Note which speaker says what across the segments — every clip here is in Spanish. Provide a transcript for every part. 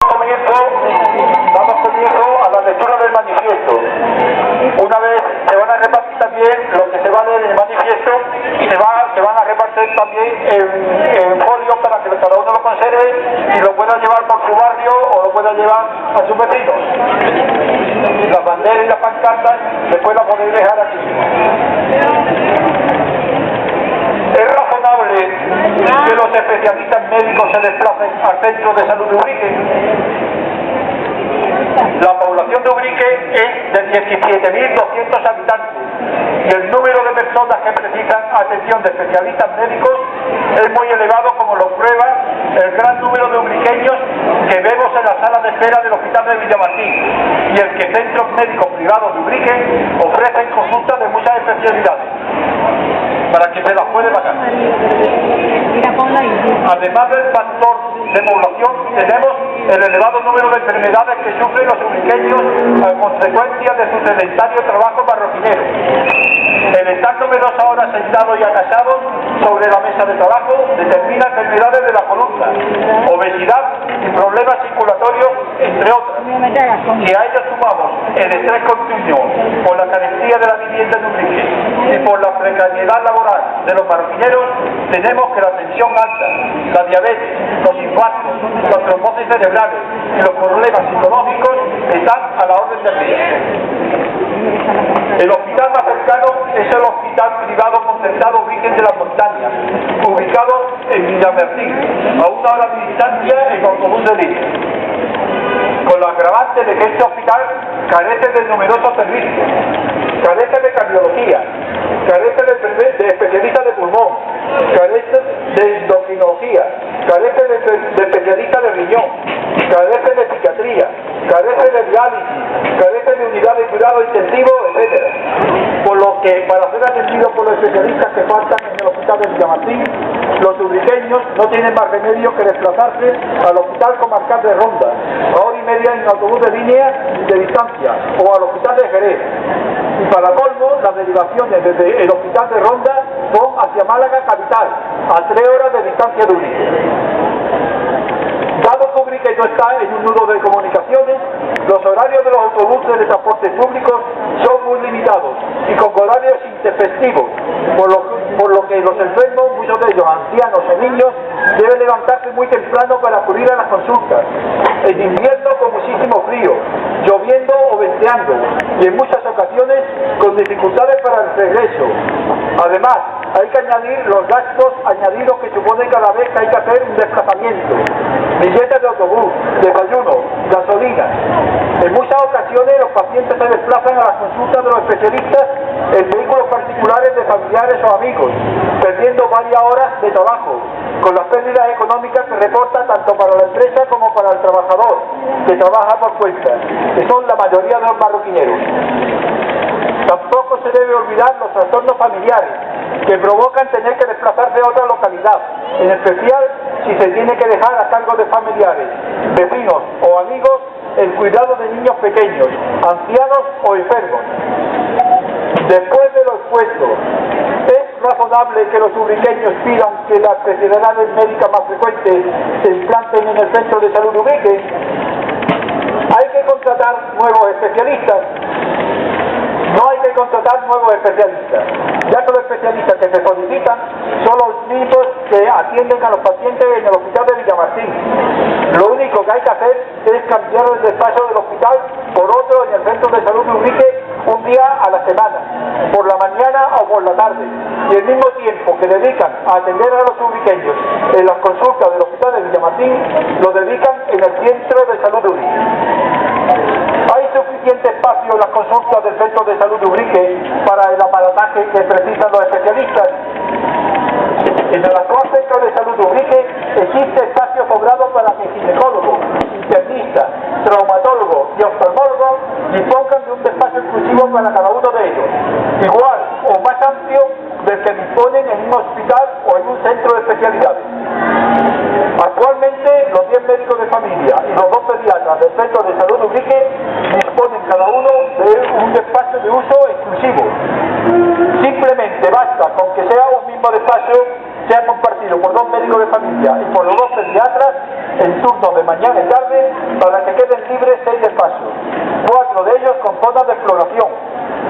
Speaker 1: Damos comienzo a la lectura del manifiesto. Una vez se van a repartir también lo que se va a leer en el manifiesto, se van a repartir también en folio para que cada uno lo conserve y lo pueda llevar por su barrio o lo pueda llevar a sus vecinos. Las banderas y las pancartas después las podéis dejar aquí. Es razonable que los especialistas médicos se desplacen al centro de salud de Ubrique. La población de Ubrique es de 17.200 habitantes y el número de personas que precisan atención de especialistas médicos es muy elevado, como lo prueba el gran número de ubriqueños que vemos en la sala de espera del hospital de Villamartín y el que centros médicos privados de Ubrique ofrecen consultas de muchas especialidades, para que se las puede pagar. Además del factor de población, tenemos el elevado número de enfermedades que sufren los ubriqueños a consecuencia de su sedentario trabajo marroquinero. El estar numerosas horas sentados y agachados sobre la mesa de trabajo determina enfermedades de la columna, obesidad y problemas circulatorios, entre otras. Si a ello sumamos el estrés continuo por la carestía de la vivienda en Ubrique y por la precariedad laboral de los marroquineros, tenemos que la tensión alta, la diabetes, los infartos, las trombosis cerebrales y los problemas psicológicos están a la orden del día. El hospital más cercano es el hospital privado concertado Virgen de la Montaña, ubicado en Villamartín, a 1 hora de distancia en autobús de línea, con la agravante de que este hospital carece de numerosos servicios, carece de cardiología, carece de especialistas de pulmón, carece de endocrinología, carece de especialistas de riñón, carece de psiquiatría, carece de diálisis, carece de unidad de cuidado intensivo, etc. Por lo que, para ser atendidos por los especialistas que faltan en el hospital de Villamartín, los ubriqueños no tienen más remedio que desplazarse al hospital comarcal de Ronda, a 1 hora y media en autobús de línea de distancia, o al hospital de Jerez. Y para colmo, las derivaciones desde el hospital de Ronda son hacia Málaga capital, a 3 horas de distancia de Ubrique. Dado que Ubrique no está en un nudo de comunicaciones, los horarios de los autobuses de transporte públicos son muy limitados y con horarios intempestivos, por lo que los enfermos, muchos de ellos ancianos o niños, deben levantarse muy temprano para acudir a las consultas. En invierno con muchísimo frío, lloviendo o venteando, y en muchas ocasiones con dificultades para el regreso. Además, hay que añadir los gastos añadidos que supone cada vez que hay que hacer un desplazamiento: billetes de autobús, desayuno, gasolina. En muchas ocasiones los pacientes se desplazan a las consultas de los especialistas en vehículos particulares de familiares o amigos, perdiendo varias horas de trabajo, con las pérdidas económicas que reporta tanto para la empresa como para el trabajador que trabaja por cuenta, que son la mayoría de los marroquineros. Tampoco se debe olvidar los trastornos familiares que provocan tener que desplazarse a otra localidad, en especial si se tiene que dejar a cargo de familiares, vecinos o amigos el cuidado de niños pequeños, ancianos o enfermos. Después de lo expuesto, ¿es razonable que los ubriqueños pidan que las especialidades médicas más frecuentes se implanten en el centro de salud de Ubrique? ¿Hay que contratar nuevos especialistas? No hay que contratar nuevos especialistas, ya que los especialistas que se solicitan son los mismos que atienden a los pacientes en el hospital de Villamartín. Lo único que hay que hacer es cambiar el despacho del hospital por otro en el centro de salud de Ubrique un día a la semana, por la mañana o por la tarde, y el mismo tiempo que dedican a atender a los ubriqueños en las consultas del hospital de Villamartín lo dedican en el centro de salud de Ubrique. ¿Hay suficiente espacio en las consultas del centro de salud de Ubrique para el aparataje que precisan los especialistas? En el actual centro de salud de Ubrique existe espacio sobrado para que ginecólogos, internistas, traumatólogos y oftalmólogos dispongan de un despacho exclusivo para cada uno de ellos, igual o más amplio del que disponen en un hospital o en un centro de especialidades. Actualmente, los 10 médicos de familia y los 2 pediatras del centro de salud de Ubrique disponen cada uno de un despacho de uso exclusivo. Simplemente basta con que sea un mismo despacho, sea compartido atendido por 2 médicos de familia y por los 2 pediatras en turnos de mañana y tarde para que queden libres 6 despachos, 4 de ellos con zonas de exploración,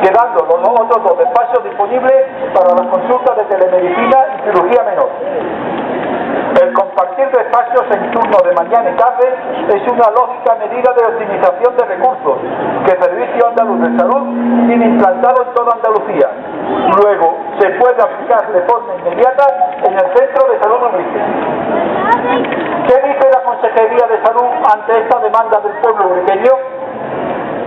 Speaker 1: quedando los otros 2 despachos disponibles para las consultas de telemedicina y cirugía menor. El compartir despachos en turno de mañana y tarde es una lógica medida de optimización de recursos que el Servicio Andaluz de Salud tiene implantado en toda Andalucía. Luego se puede aplicar de forma inmediata en el Centro de Salud Ubrique. ¿Qué dice la Consejería de Salud ante esta demanda del pueblo ubriqueño?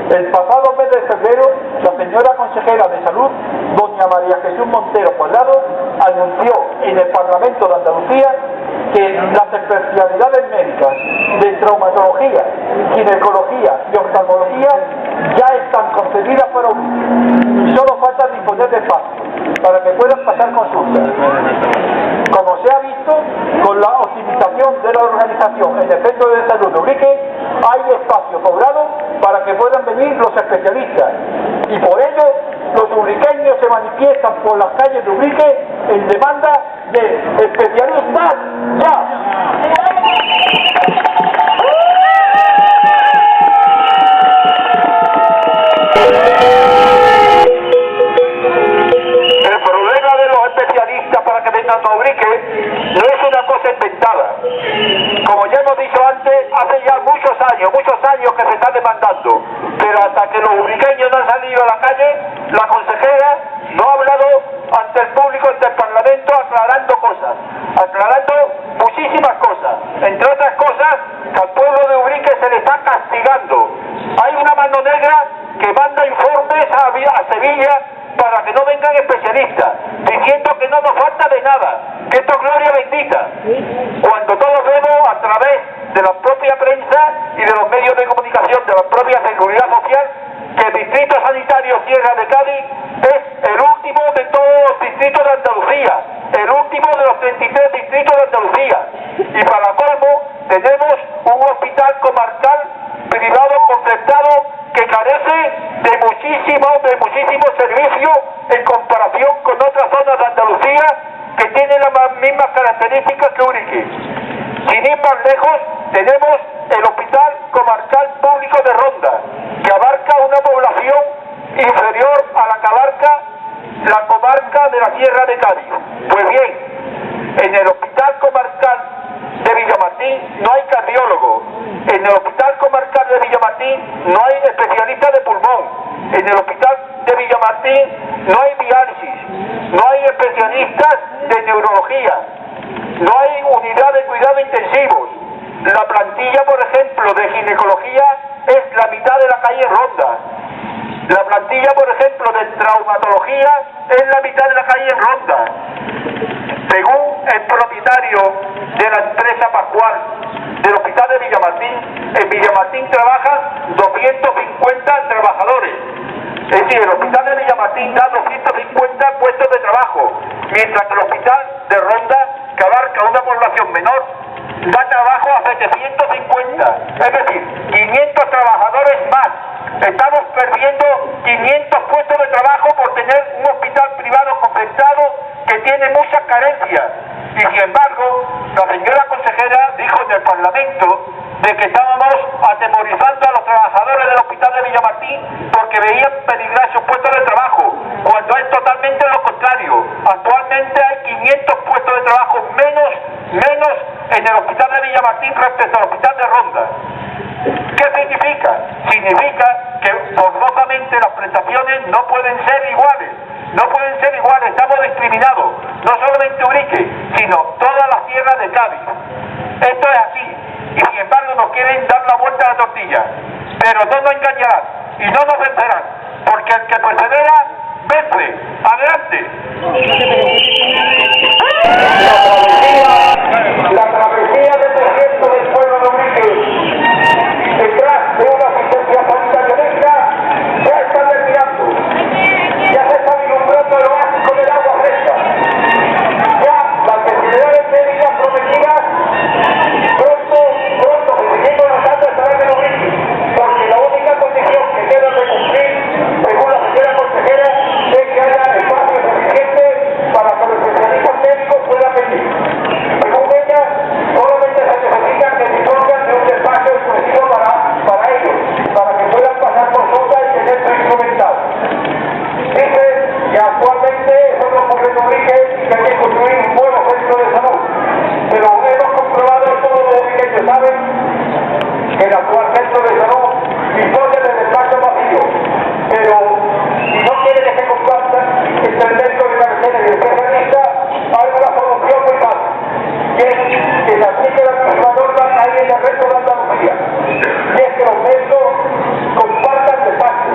Speaker 1: El pasado mes de febrero, la señora consejera de Salud, doña María Jesús Montero Cuadrado, anunció en el Parlamento de Andalucía que las especialidades médicas de traumatología, ginecología y oftalmología ya están concedidas para Ubrique y solo falta disponer de espacio para que puedan pasar consultas. Como se ha visto, con la optimización de la organización en el Centro de Salud de Ubrique, hay espacio cobrado para que puedan venir los especialistas y por ello los ubriqueños se manifiestan por las calles de Ubrique en demanda de especialistas ya. El problema de los especialistas para que vengan a Ubrique no es una cosa inventada. Como ya hemos dicho antes, hace ya muchos años que se está demandando, pero hasta que los ubriqueños no han salido a la calle, la consejera no ha hablado ante el público, ante el Parlamento, aclarando muchísimas cosas, entre otras cosas que al pueblo de Ubrique se le está castigando. Hay una mano negra que manda informes a Sevilla para que no vengan especialistas, diciendo que no nos falta de nada, que esto es gloria bendita, cuando todos vemos a través de la propia prensa y de los medios de comunicación de la propia Seguridad Social que el Distrito Sanitario Sierra de Cádiz es el último de todos los distritos de Andalucía, el último de los 33 distritos de Andalucía, y para colmo tenemos un hospital comarcal privado concertado que carece de muchísimos servicios en comparación con otras zonas de Andalucía que tienen las mismas características que Ubrique. Sin ir más lejos, tenemos el Hospital Comarcal Público de Ronda, que abarca una población inferior a la que abarca la comarca de la Sierra de Cádiz. Pues bien, en el Hospital Comarcal de Villamartín no hay cardiólogo, en el Hospital Comarcal de Villamartín no hay especialistas de pulmón, en el Hospital de Villamartín no hay diálisis, no hay especialistas de neurología, no hay unidad de cuidado intensivos. La plantilla, por ejemplo, de ginecología es la mitad de la calle Ronda. La plantilla, por ejemplo, de traumatología es la mitad de la calle Ronda. Según el propietario de la empresa Pascual del Hospital de Villamartín, en Villamartín trabajan 250 trabajadores. Es decir, el Hospital de Villamartín da 250 puestos de trabajo, mientras que el Hospital de Ronda, que abarca una población menor, da trabajo a 750, es decir, 500 trabajadores más. Estamos perdiendo 500 puestos de trabajo por tener un hospital privado concertado que tiene muchas carencias. Y sin embargo, la señora consejera dijo en el Parlamento de que estábamos atemorizando a los trabajadores del Hospital de Villamartín porque veían peligrar sus puestos de trabajo, cuando es totalmente lo contrario. Actualmente hay 500 puestos de trabajo menos en el Hospital de Villamartín respecto al Hospital de Ronda. ¿Qué significa? Significa que forzosamente las prestaciones no pueden ser iguales. No pueden ser iguales, estamos discriminados. No solamente Ubrique, sino toda la Sierra de Cádiz. Esto es así. Y sin embargo nos quieren dar la vuelta a la tortilla. Pero no nos engañarán y no nos vencerán. Porque el que persevera, vence. ¡Adelante! La travesía del desierto del pueblo de Ubrique, detrás de una asistencia sanitaria médica, ya está terminando. Ya se está vislumbrando el oasis del agua fresca. Ya las necesidades médicas prometidas pronto, siguiendo la tarde, estarán en Ubrique, porque la única condición que queda de cumplir, según la señora consejera, es que haya espacio suficiente para que los especialistas hay en el resto de Andalucía, y es que los médicos compartan despacho.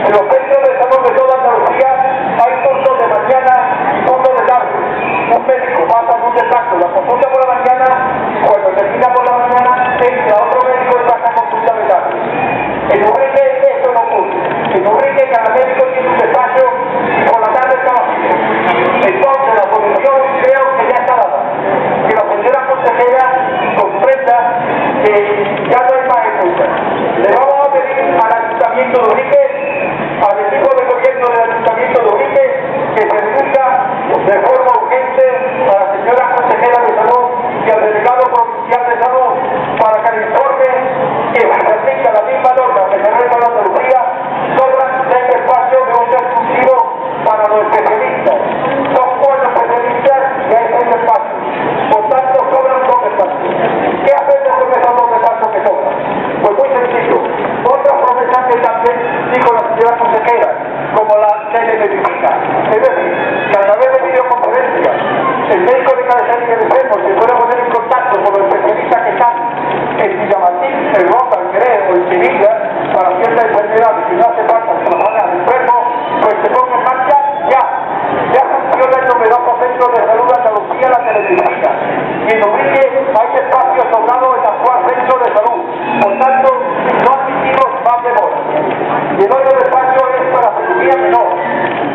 Speaker 1: En los centros de salud de toda Andalucía hay turnos de mañana y turnos de tarde. Un médico pasa en un despacho, la consulta por la mañana, y cuando termina por la mañana, entra otro médico y pasa a consulta de tarde. En Ubrique esto no ocurre. En Ubrique cada médico tiene un despacho y por la tarde está vacío. Entonces la solución creo que ya está dada. Que la señora consejera comprenda que ya no hay más excusas. Le vamos a pedir al Ayuntamiento de Ubrique, al equipo de gobierno del Ayuntamiento de Ubrique, que se reduzca de forma urgente a la señora consejera de salud y al delegado provincial de salud para que le informe que se aplica la misma norma que se reza en Andalucía, sobran 6 espacios de uso exclusivo para los especialistas. Son 4 especialistas y hay 6 espacios. Por tanto, sobran 2 espacios. ¿Qué hacemos con esos 2 espacios que sobran? Pues muy sencillo. Otra promesa que también dijo la señora consejera, como la telemedicina. Es decir, que a través de videoconferencia, el médico de cabecera y el enfermo se puede poner en contacto con los especialistas que están en Villamartín, el Roca, el Jerez o el Sevilla para ciertas enfermedades y no hace falta que lo hagan al enfermo, pues se ponga en marcha ya. Ya funciona el numeroso centro de salud de Andalucía la telemedicina. Y en Ubrique hay espacios sobrados en el actual centro de salud. Por tanto, no admitimos más demora. Y el otro espacio es para cirugía menor.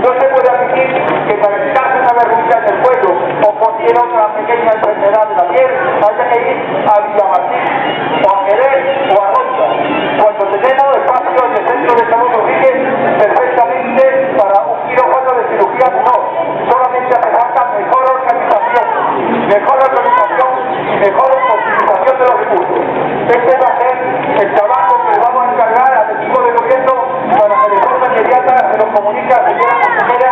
Speaker 1: No se puede admitir que para quitarse una verruga en el cuello o cualquier otra pequeña enfermedad de la piel haya que ir a Villamartín o a Jerez o a Ronda. Cuando tenemos espacio en el centro de salud de Ubrique perfectamente para un quirófano de cirugía menor, solamente hace falta mejor organización y mejor optimización de los recursos. Este va a ser el trabajo que le vamos a encargar al equipo de gobierno para que de forma inmediata se lo comunique a la señora consejera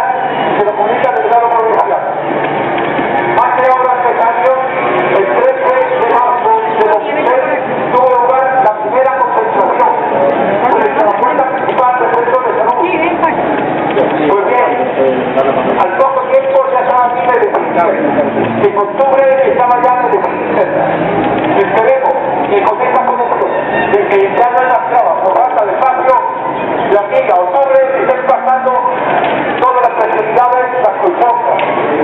Speaker 1: y se lo comunique al delegado provincial. Más que ahora empresario, el 13 de marzo de 2006 tuvo lugar la primera concentración de la puerta principal del centro de salud. Pues bien, al poco tiempo ya estaba aquí medicina. En octubre estaba ya medicina. Esperemos que con esta conexión de que ya no hay más trabas por falta de espacio, de aquí a octubre estén pasando todas las especialidades, las consultas,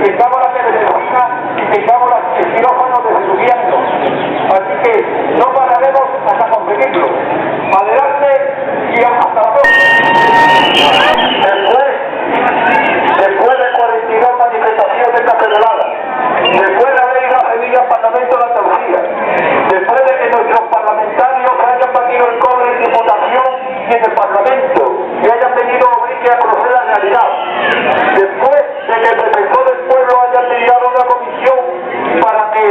Speaker 1: tengamos la telemedicina y tengamos el quirófano de cirugía menor. Así que no pararemos hasta conseguirlo. Adelante y hasta la próxima. Después de 42 manifestaciones canceladas, después de haber ido a Sevilla al Parlamento de Andalucía, después de que nuestros parlamentarios hayan batido el cobre en Diputación y en el Parlamento y hayan venido a Ubrique a conocer la realidad, después de que el defensor del pueblo haya tirado una comisión para que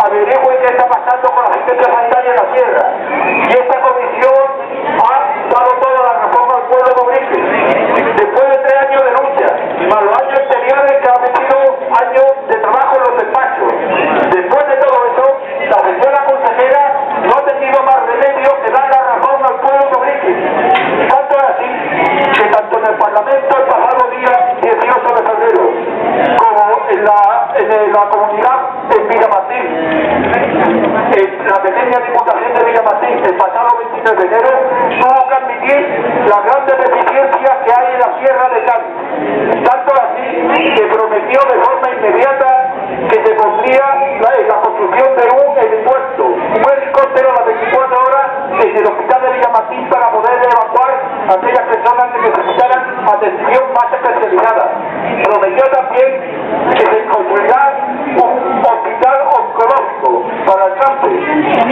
Speaker 1: averigüe qué está pasando con la asistencia sanitaria en la sierra, y esta comisión ha dado toda la razón al pueblo de Ubrique, después de 3 años de lucha, más los años anteriores que ha metido años de trabajo en los despachos. Después de todo eso, la señora consejera no ha tenido más remedio que dar la razón al pueblo de Ubrique. Tanto es así que tanto en el Parlamento el pasado día 18 de febrero como en la comunidad en Villamartín, en la pequeña diputación de Villamartín, el pasado 23 de enero, tuvo que admitir las grandes deficiencias que hay en la sierra de Cádiz. Tanto así que prometió de forma inmediata que se pondría la construcción de un helipuerto, un helicóptero a las 24 horas en el hospital de Villamartín para poder evacuar a aquellas personas que necesitaran atención más especializada. Prometió también que se construirá un hospital oncológico para el cáncer.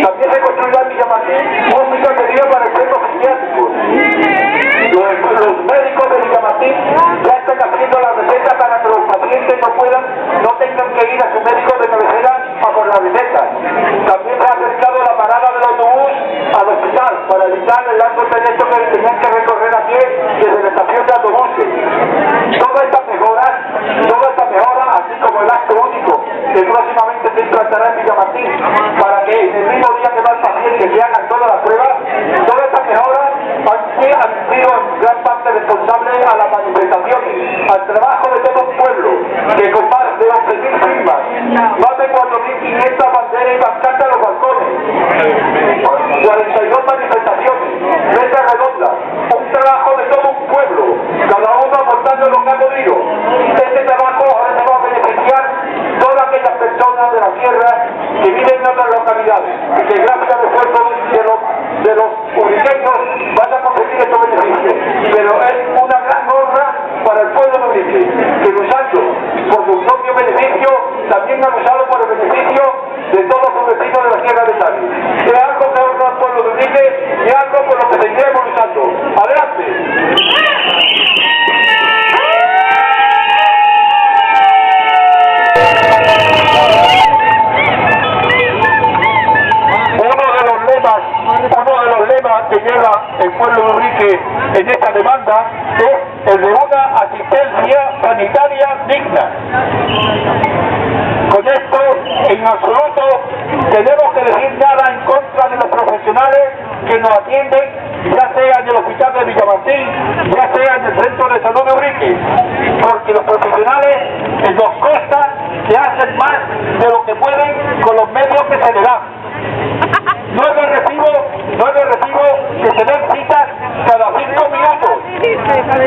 Speaker 1: También se construirá en Villamartín un hospital de día para enfermos psiquiátricos. Los médicos de Villamartín ya están haciendo la receta para que los pacientes no tengan que ir a su médico de cabecera a por la receta. También se ha acercado la parada del autobús al hospital para evitar el largo trayecto que tenían que recorrer a pie desde la estación de autobuses. Todas estas mejoras, así como el acto único que próximamente se implantará en Villamartín para que en el mismo día que va el paciente se hagan todas las pruebas, todas estas mejoras han sido en gran parte responsables a las manifestaciones, al trabajo de todo un pueblo que con más de 11.000 firmas más de 4.500 banderas y pancartas en los balcones, 42 manifestaciones, mesas redondas, un trabajo de todo un pueblo, cada uno aportando lo que ha podido. Este trabajo ahora se va a beneficiar todas aquellas personas de la tierra que viven en otras localidades, que gracias al esfuerzo de los ubriqueños van a conseguir estos beneficios. Pero es una gran honra para el pueblo de Ubrique, que luchando por su propio beneficio, también ha luchado por el beneficio de todos los vecinos de la tierra de Cádiz. Es algo que honra al pueblo de Ubrique y algo por lo que seguiremos luchando. ¡Adelante! Uno de los lemas que lleva el pueblo de Ubrique en esta demanda es el de una asistencia sanitaria digna. Con esto, en absoluto, tenemos que decir nada en contra de los profesionales que nos atienden, ya sea en el hospital de Villamartín, ya sea en el centro de salud de Ubrique, porque los profesionales nos consta que hacen más de lo que pueden con los medios que se les dan. No es de recibo que se den citas cada 5 minutos.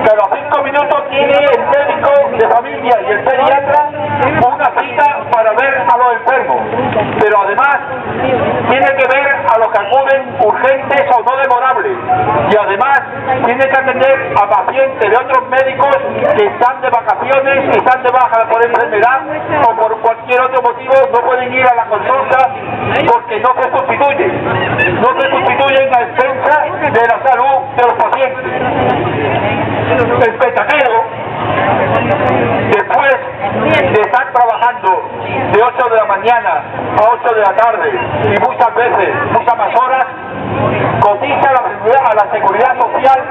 Speaker 1: Cada 5 minutos tiene el médico de familia y el pediatra una cita para ver a los enfermos. Pero además tiene que ver a los que acuden urgentes o no demorables. Y además tiene que atender a pacientes de otros médicos que están de vacaciones, que están de baja por enfermedad o por cualquier otro motivo no pueden ir a la consulta porque no se sustituyen. No se sustituyen a defensa de la salud de los pacientes. El petatero, después de estar trabajando de 8 de la mañana a 8 de la tarde y muchas veces, muchas más horas, cotiza a la seguridad social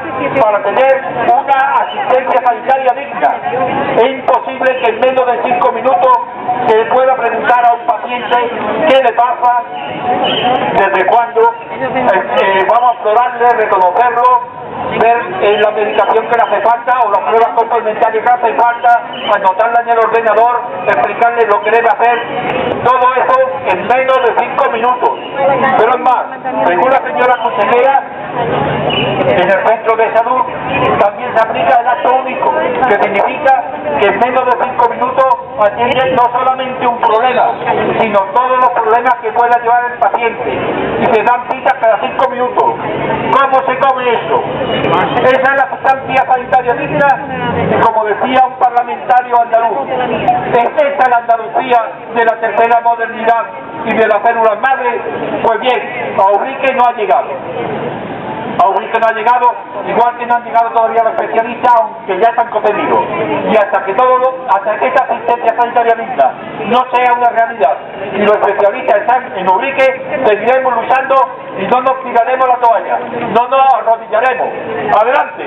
Speaker 1: para tener una asistencia sanitaria digna. Es imposible que en menos de 5 minutos se pueda preguntar a un paciente qué le pasa, desde cuándo, vamos a explorarle, reconocerlo, ver la medicación que le hace falta o las pruebas complementarias que hace falta, anotarla en el ordenador, explicarle lo que debe hacer, todo eso en menos de 5 minutos. Pero es más, según la señora consejera, en el centro de salud también se aplica el acto único, que significa que en menos de 5 minutos atienden no solamente un problema, sino todos los problemas que pueda llevar el paciente, y se dan citas cada 5 minutos. ¿Cómo se come eso? Esa es la asistencia sanitaria digna, y como decía un parlamentario andaluz, ¿es esta la Andalucía de la tercera modernidad y de las células madre? Pues bien, a Ubrique no ha llegado. A Ubrique no ha llegado, igual que no han llegado todavía los especialistas, aunque ya están concedidos. Y hasta que esta asistencia sanitaria digna no sea una realidad y los especialistas están en Ubrique, seguiremos luchando y no nos tiraremos la toalla, no nos arrodillaremos. ¡Adelante!